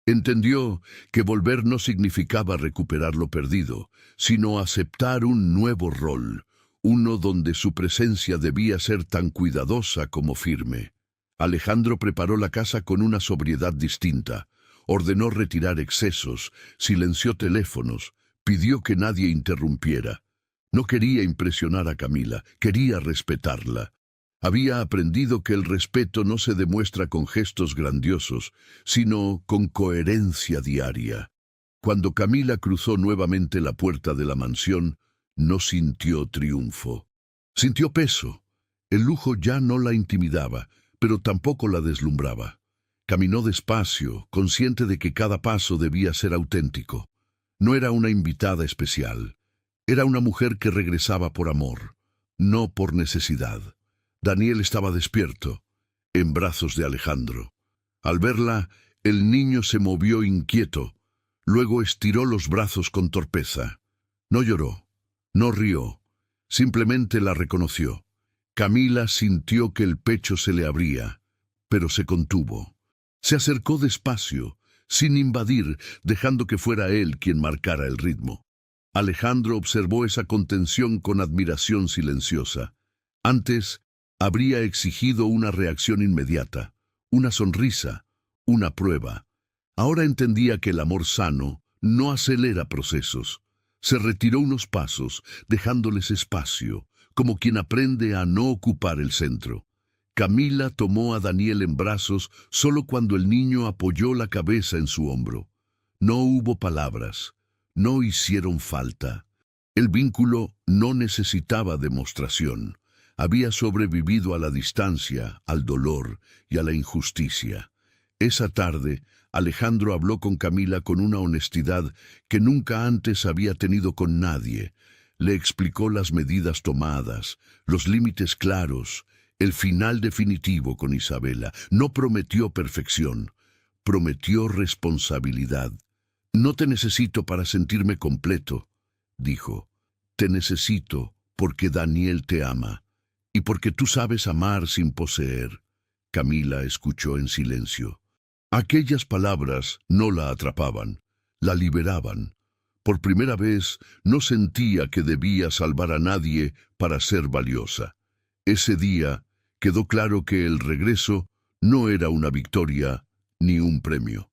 S1: Entendió que volver no significaba recuperar lo perdido, sino aceptar un nuevo rol, uno donde su presencia debía ser tan cuidadosa como firme. Alejandro preparó la casa con una sobriedad distinta, ordenó retirar excesos, silenció teléfonos, pidió que nadie interrumpiera. No quería impresionar a Camila, quería respetarla. Había aprendido que el respeto no se demuestra con gestos grandiosos, sino con coherencia diaria. Cuando Camila cruzó nuevamente la puerta de la mansión, no sintió triunfo. Sintió peso. El lujo ya no la intimidaba, pero tampoco la deslumbraba. Caminó despacio, consciente de que cada paso debía ser auténtico. No era una invitada especial. Era una mujer que regresaba por amor, no por necesidad. Daniel estaba despierto, en brazos de Alejandro. Al verla, el niño se movió inquieto, luego estiró los brazos con torpeza. No lloró, no rió, simplemente la reconoció. Camila sintió que el pecho se le abría, pero se contuvo. Se acercó despacio, sin invadir, dejando que fuera él quien marcara el ritmo. Alejandro observó esa contención con admiración silenciosa. Antes, habría exigido una reacción inmediata, una sonrisa, una prueba. Ahora entendía que el amor sano no acelera procesos. Se retiró unos pasos, dejándoles espacio, como quien aprende a no ocupar el centro. Camila tomó a Daniel en brazos solo cuando el niño apoyó la cabeza en su hombro. No hubo palabras, no hicieron falta. El vínculo no necesitaba demostración. Había sobrevivido a la distancia, al dolor y a la injusticia. Esa tarde, Alejandro habló con Camila con una honestidad que nunca antes había tenido con nadie. Le explicó las medidas tomadas, los límites claros, el final definitivo con Isabela. No prometió perfección, prometió responsabilidad. «No te necesito para sentirme completo», dijo. «Te necesito porque Daniel te ama y porque tú sabes amar sin poseer». Camila escuchó en silencio. Aquellas palabras no la atrapaban, la liberaban. Por primera vez no sentía que debía salvar a nadie para ser valiosa. Ese día quedó claro que el regreso no era una victoria ni un premio.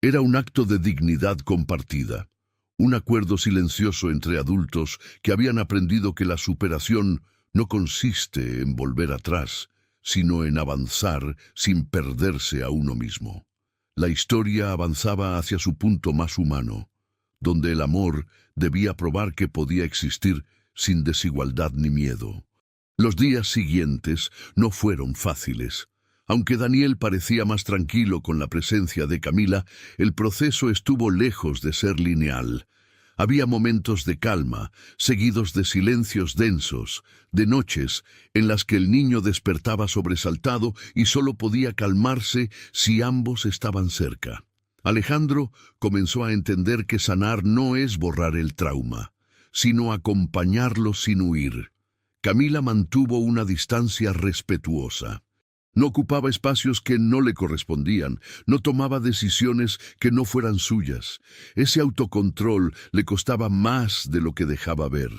S1: Era un acto de dignidad compartida, un acuerdo silencioso entre adultos que habían aprendido que la superación no consiste en volver atrás, sino en avanzar sin perderse a uno mismo. La historia avanzaba hacia su punto más humano, donde el amor debía probar que podía existir sin desigualdad ni miedo. Los días siguientes no fueron fáciles. Aunque Daniel parecía más tranquilo con la presencia de Camila, el proceso estuvo lejos de ser lineal. Había momentos de calma, seguidos de silencios densos, de noches en las que el niño despertaba sobresaltado y solo podía calmarse si ambos estaban cerca. Alejandro comenzó a entender que sanar no es borrar el trauma, sino acompañarlo sin huir. Camila mantuvo una distancia respetuosa. No ocupaba espacios que no le correspondían, no tomaba decisiones que no fueran suyas. Ese autocontrol le costaba más de lo que dejaba ver.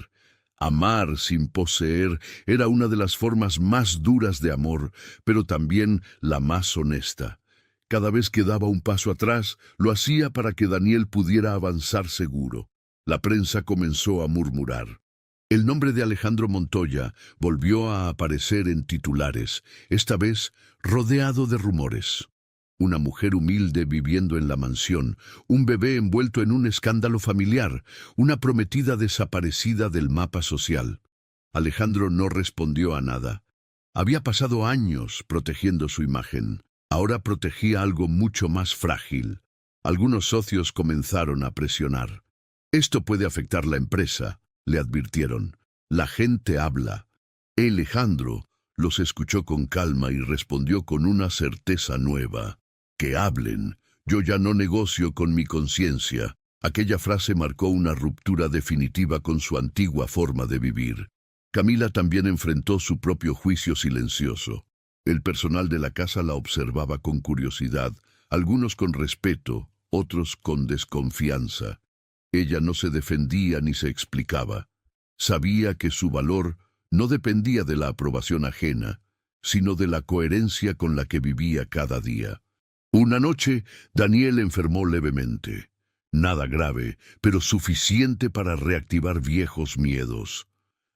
S1: Amar sin poseer era una de las formas más duras de amor, pero también la más honesta. Cada vez que daba un paso atrás, lo hacía para que Daniel pudiera avanzar seguro. La prensa comenzó a murmurar. El nombre de Alejandro Montoya volvió a aparecer en titulares, esta vez rodeado de rumores. Una mujer humilde viviendo en la mansión, un bebé envuelto en un escándalo familiar, una prometida desaparecida del mapa social. Alejandro no respondió a nada. Había pasado años protegiendo su imagen. Ahora protegía algo mucho más frágil. Algunos socios comenzaron a presionar. «Esto puede afectar la empresa», le advirtieron. «La gente habla». Alejandro los escuchó con calma y respondió con una certeza nueva. «Que hablen. Yo ya no negocio con mi conciencia». Aquella frase marcó una ruptura definitiva con su antigua forma de vivir. Camila también enfrentó su propio juicio silencioso. El personal de la casa la observaba con curiosidad, algunos con respeto, otros con desconfianza. Ella no se defendía ni se explicaba. Sabía que su valor no dependía de la aprobación ajena, sino de la coherencia con la que vivía cada día. Una noche, Daniel enfermó levemente. Nada grave, pero suficiente para reactivar viejos miedos.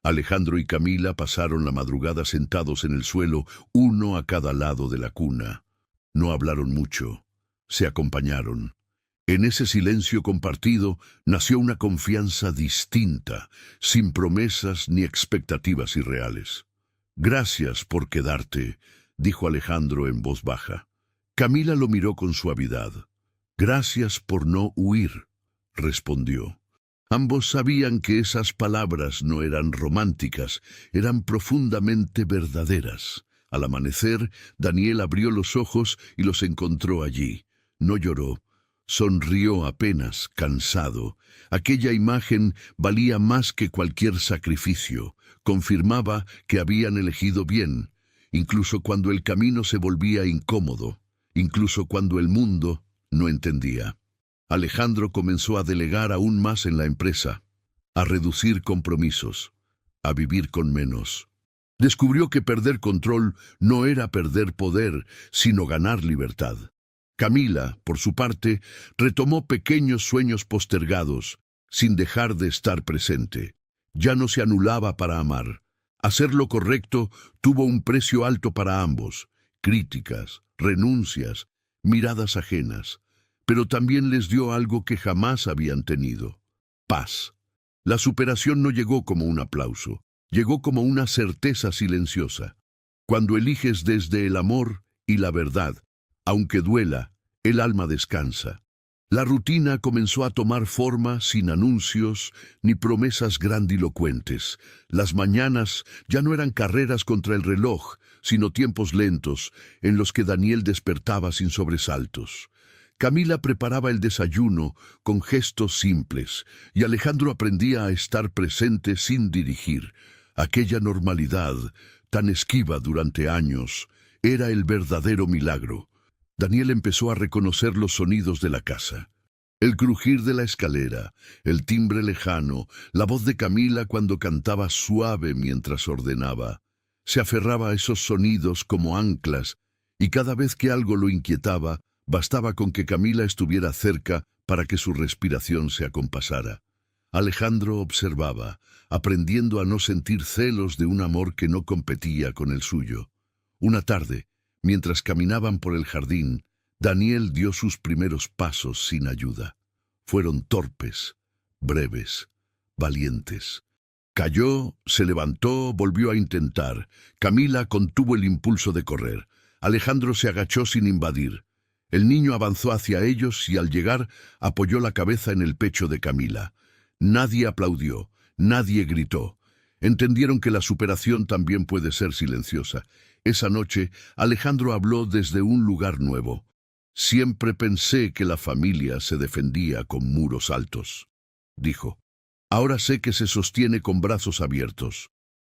S1: Alejandro y Camila pasaron la madrugada sentados en el suelo, uno a cada lado de la cuna. No hablaron mucho, se acompañaron. En ese silencio compartido nació una confianza distinta, sin promesas ni expectativas irreales. «Gracias por quedarte», dijo Alejandro en voz baja. Camila lo miró con suavidad. «Gracias por no huir», respondió. Ambos sabían que esas palabras no eran románticas, eran profundamente verdaderas. Al amanecer, Daniel abrió los ojos y los encontró allí. No lloró. Sonrió apenas, cansado. Aquella imagen valía más que cualquier sacrificio. Confirmaba que habían elegido bien, incluso cuando el camino se volvía incómodo. incluso cuando el mundo no entendía. Alejandro comenzó a delegar aún más en la empresa, a reducir compromisos, a vivir con menos. Descubrió que perder control no era perder poder, sino ganar libertad. Camila, por su parte, retomó pequeños sueños postergados, sin dejar de estar presente. Ya no se anulaba para amar. Hacer lo correcto tuvo un precio alto para ambos: críticas, renuncias, miradas ajenas. Pero también les dio algo que jamás habían tenido: paz. La superación no llegó como un aplauso, llegó como una certeza silenciosa. Cuando eliges desde el amor y la verdad, aunque duela, el alma descansa. La rutina comenzó a tomar forma sin anuncios ni promesas grandilocuentes. Las mañanas ya no eran carreras contra el reloj, sino tiempos lentos en los que Daniel despertaba sin sobresaltos. Camila preparaba el desayuno con gestos simples y Alejandro aprendía a estar presente sin dirigir. Aquella normalidad, tan esquiva durante años, era el verdadero milagro. Daniel empezó a reconocer los sonidos de la casa. El crujir de la escalera, el timbre lejano, la voz de Camila cuando cantaba suave mientras ordenaba. Se aferraba a esos sonidos como anclas, y cada vez que algo lo inquietaba, bastaba con que Camila estuviera cerca para que su respiración se acompasara. Alejandro observaba, aprendiendo a no sentir celos de un amor que no competía con el suyo. Una tarde, mientras caminaban por el jardín, Daniel dio sus primeros pasos sin ayuda. Fueron torpes, breves, valientes. Cayó, se levantó, volvió a intentar. Camila contuvo el impulso de correr. Alejandro se agachó sin invadir. El niño avanzó hacia ellos y al llegar apoyó la cabeza en el pecho de Camila. Nadie aplaudió, nadie gritó. Entendieron que la superación también puede ser silenciosa. Esa noche, Alejandro habló desde un lugar nuevo. Siempre pensé que la familia se defendía con muros altos, dijo. Ahora sé que se sostiene con brazos abiertos.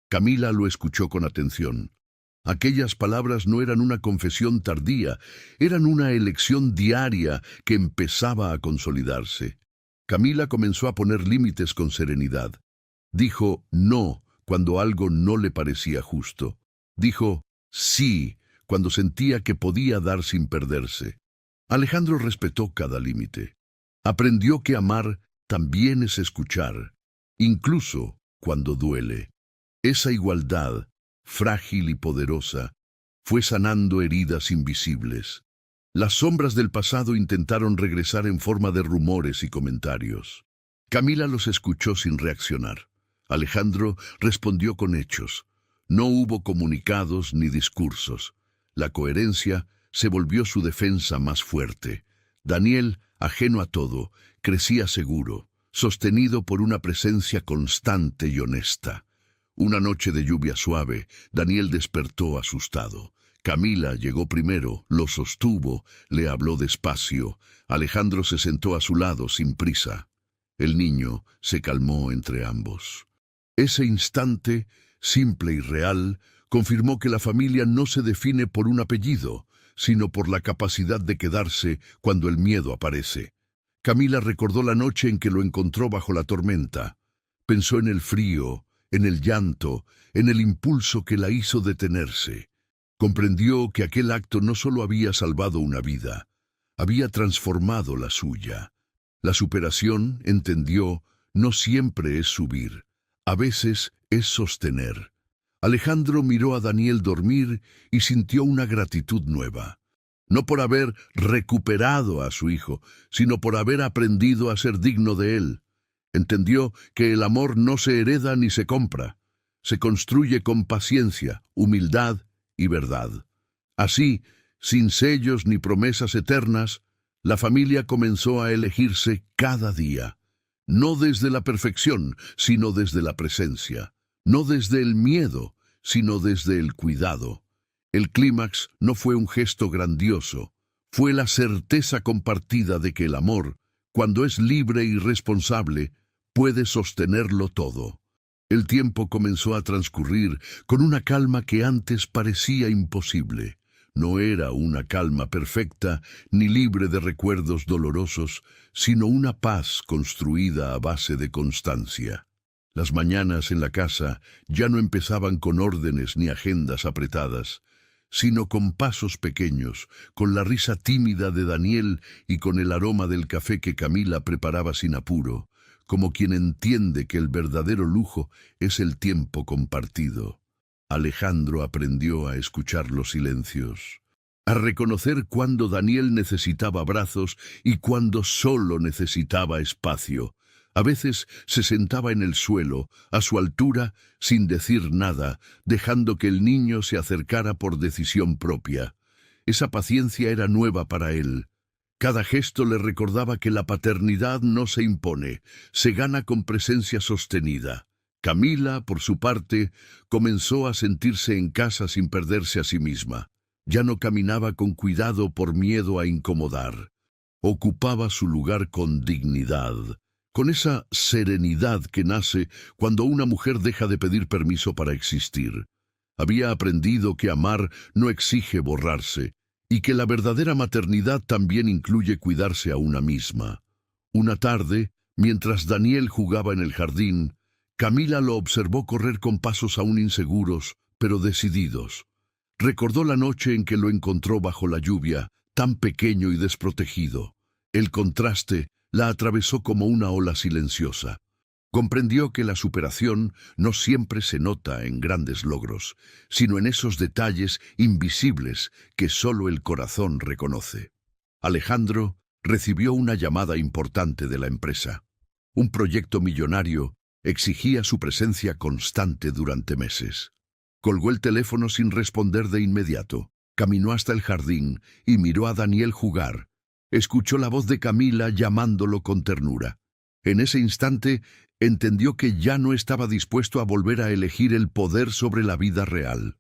S1: Camila lo escuchó con atención. Aquellas palabras no eran una confesión tardía, eran una elección diaria que empezaba a consolidarse. Camila comenzó a poner límites con serenidad. Dijo no cuando algo no le parecía justo. Dijo sí cuando sentía que podía dar sin perderse. Alejandro respetó cada límite. Aprendió que amar también es escuchar, incluso cuando duele. Esa igualdad, frágil y poderosa, fue sanando heridas invisibles. Las sombras del pasado intentaron regresar en forma de rumores y comentarios. Camila los escuchó sin reaccionar. Alejandro respondió con hechos. No hubo comunicados ni discursos. La coherencia se volvió su defensa más fuerte. Daniel, ajeno a todo, crecía seguro, sostenido por una presencia constante y honesta. Una noche de lluvia suave, Daniel despertó asustado. Camila llegó primero, lo sostuvo, le habló despacio. Alejandro se sentó a su lado sin prisa. El niño se calmó entre ambos. Ese instante, simple y real, confirmó que la familia no se define por un apellido, sino por la capacidad de quedarse cuando el miedo aparece. Camila recordó la noche en que lo encontró bajo la tormenta. Pensó en el frío, en el llanto, en el impulso que la hizo detenerse. Comprendió que aquel acto no solo había salvado una vida, había transformado la suya. La superación, entendió, no siempre es subir, a veces es sostener. Alejandro miró a Daniel dormir y sintió una gratitud nueva. No por haber recuperado a su hijo, sino por haber aprendido a ser digno de él. Entendió que el amor no se hereda ni se compra. Se construye con paciencia, humildad y verdad. Así, sin sellos ni promesas eternas, la familia comenzó a elegirse cada día. No desde la perfección, sino desde la presencia. No desde el miedo, sino desde el cuidado. El clímax no fue un gesto grandioso, fue la certeza compartida de que el amor, cuando es libre y responsable, puede sostenerlo todo. El tiempo comenzó a transcurrir con una calma que antes parecía imposible. No era una calma perfecta ni libre de recuerdos dolorosos, sino una paz construida a base de constancia. Las mañanas en la casa ya no empezaban con órdenes ni agendas apretadas, sino con pasos pequeños, con la risa tímida de Daniel y con el aroma del café que Camila preparaba sin apuro, como quien entiende que el verdadero lujo es el tiempo compartido. Alejandro aprendió a escuchar los silencios, a reconocer cuando Daniel necesitaba abrazos y cuando solo necesitaba espacio. A veces se sentaba en el suelo, a su altura, sin decir nada, dejando que el niño se acercara por decisión propia. Esa paciencia era nueva para él. Cada gesto le recordaba que la paternidad no se impone, se gana con presencia sostenida. Camila, por su parte, comenzó a sentirse en casa sin perderse a sí misma. Ya no caminaba con cuidado por miedo a incomodar. Ocupaba su lugar con dignidad, con esa serenidad que nace cuando una mujer deja de pedir permiso para existir. Había aprendido que amar no exige borrarse, y que la verdadera maternidad también incluye cuidarse a una misma. Una tarde, mientras Daniel jugaba en el jardín, Camila lo observó correr con pasos aún inseguros, pero decididos. Recordó la noche en que lo encontró bajo la lluvia, tan pequeño y desprotegido. El contraste la atravesó como una ola silenciosa. Comprendió que la superación no siempre se nota en grandes logros, sino en esos detalles invisibles que solo el corazón reconoce. Alejandro recibió una llamada importante de la empresa. Un proyecto millonario exigía su presencia constante durante meses. Colgó el teléfono sin responder de inmediato, caminó hasta el jardín y miró a Daniel jugar. Escuchó la voz de Camila llamándolo con ternura. En ese instante entendió que ya no estaba dispuesto a volver a elegir el poder sobre la vida real.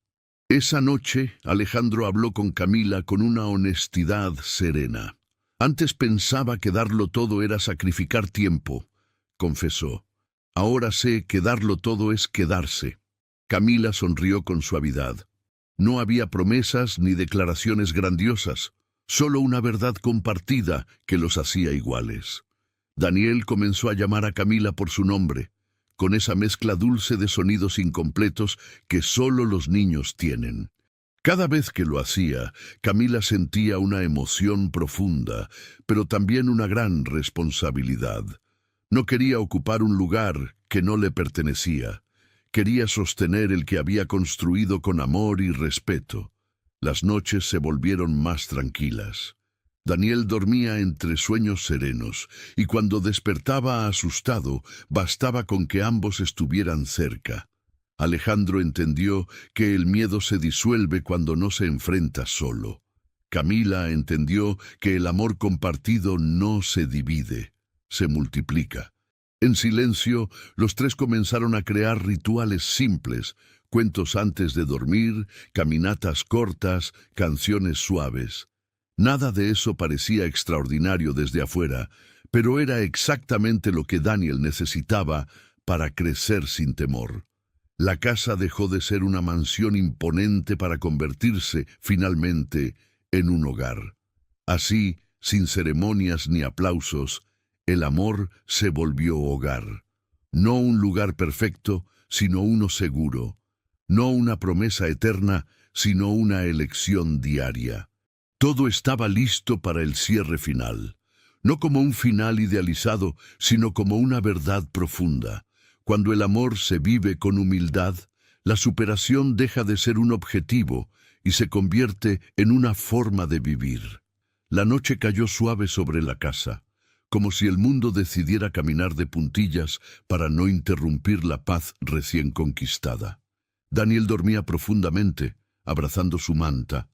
S1: Esa noche, Alejandro habló con Camila con una honestidad serena. Antes pensaba que darlo todo era sacrificar tiempo, confesó. Ahora sé que darlo todo es quedarse. Camila sonrió con suavidad. No había promesas ni declaraciones grandiosas, solo una verdad compartida que los hacía iguales. Daniel comenzó a llamar a Camila por su nombre, con esa mezcla dulce de sonidos incompletos que solo los niños tienen. Cada vez que lo hacía, Camila sentía una emoción profunda, pero también una gran responsabilidad. No quería ocupar un lugar que no le pertenecía. Quería sostener el que había construido con amor y respeto. Las noches se volvieron más tranquilas. Daniel dormía entre sueños serenos, y cuando despertaba asustado, bastaba con que ambos estuvieran cerca. Alejandro entendió que el miedo se disuelve cuando no se enfrenta solo. Camila entendió que el amor compartido no se divide, se multiplica. En silencio, los tres comenzaron a crear rituales simples, cuentos antes de dormir, caminatas cortas, canciones suaves. Nada de eso parecía extraordinario desde afuera, pero era exactamente lo que Daniel necesitaba para crecer sin temor. La casa dejó de ser una mansión imponente para convertirse, finalmente, en un hogar. Así, sin ceremonias ni aplausos, el amor se volvió hogar. No un lugar perfecto, sino uno seguro. No una promesa eterna, sino una elección diaria. Todo estaba listo para el cierre final. No como un final idealizado, sino como una verdad profunda. Cuando el amor se vive con humildad, la superación deja de ser un objetivo y se convierte en una forma de vivir. La noche cayó suave sobre la casa, como si el mundo decidiera caminar de puntillas para no interrumpir la paz recién conquistada. Daniel dormía profundamente, abrazando su manta,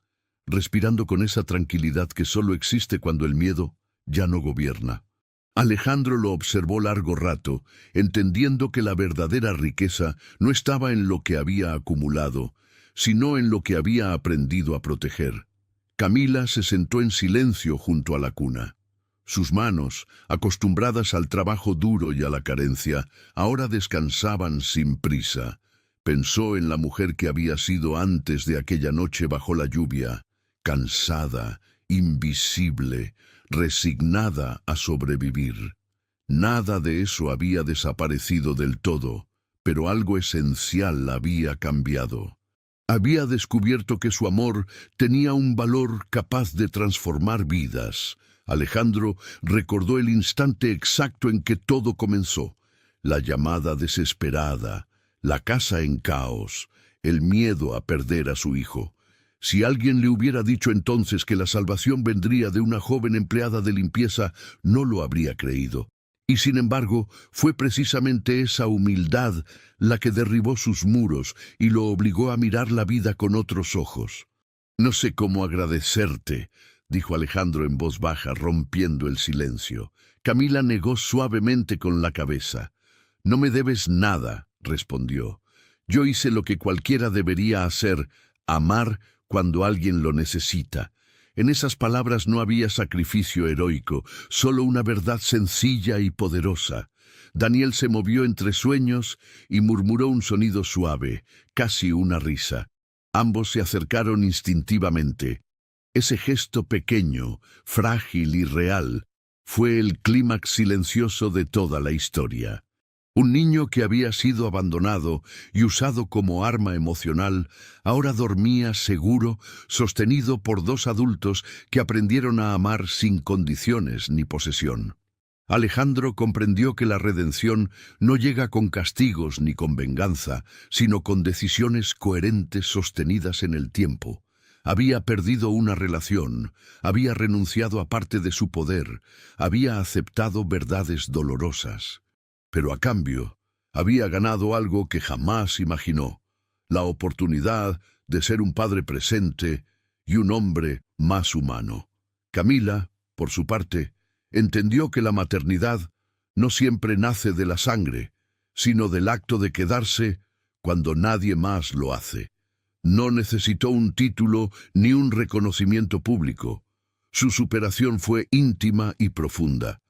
S1: respirando con esa tranquilidad que solo existe cuando el miedo ya no gobierna. Alejandro lo observó largo rato, entendiendo que la verdadera riqueza no estaba en lo que había acumulado, sino en lo que había aprendido a proteger. Camila se sentó en silencio junto a la cuna. Sus manos, acostumbradas al trabajo duro y a la carencia, ahora descansaban sin prisa. Pensó en la mujer que había sido antes de aquella noche bajo la lluvia. cansada, invisible, resignada a sobrevivir. Nada de eso había desaparecido del todo, pero algo esencial había cambiado. Había descubierto que su amor tenía un valor capaz de transformar vidas. Alejandro recordó el instante exacto en que todo comenzó. La llamada desesperada, la casa en caos, el miedo a perder a su hijo. Si alguien le hubiera dicho entonces que la salvación vendría de una joven empleada de limpieza, no lo habría creído. Y sin embargo, fue precisamente esa humildad la que derribó sus muros y lo obligó a mirar la vida con otros ojos. «No sé cómo agradecerte», dijo Alejandro en voz baja, rompiendo el silencio. Camila negó suavemente con la cabeza. «No me debes nada», respondió. «Yo hice lo que cualquiera debería hacer, amar cuando alguien lo necesita». En esas palabras no había sacrificio heroico, solo una verdad sencilla y poderosa. Daniel se movió entre sueños y murmuró un sonido suave, casi una risa. Ambos se acercaron instintivamente. Ese gesto pequeño, frágil y real, fue el clímax silencioso de toda la historia. Un niño que había sido abandonado y usado como arma emocional, ahora dormía seguro, sostenido por dos adultos que aprendieron a amar sin condiciones ni posesión. Alejandro comprendió que la redención no llega con castigos ni con venganza, sino con decisiones coherentes sostenidas en el tiempo. Había perdido una relación, había renunciado a parte de su poder, había aceptado verdades dolorosas. Pero a cambio, había ganado algo que jamás imaginó, la oportunidad de ser un padre presente y un hombre más humano. Camila, por su parte, entendió que la maternidad no siempre nace de la sangre, sino del acto de quedarse cuando nadie más lo hace. No necesitó un título ni un reconocimiento público. Su superación fue íntima y profunda.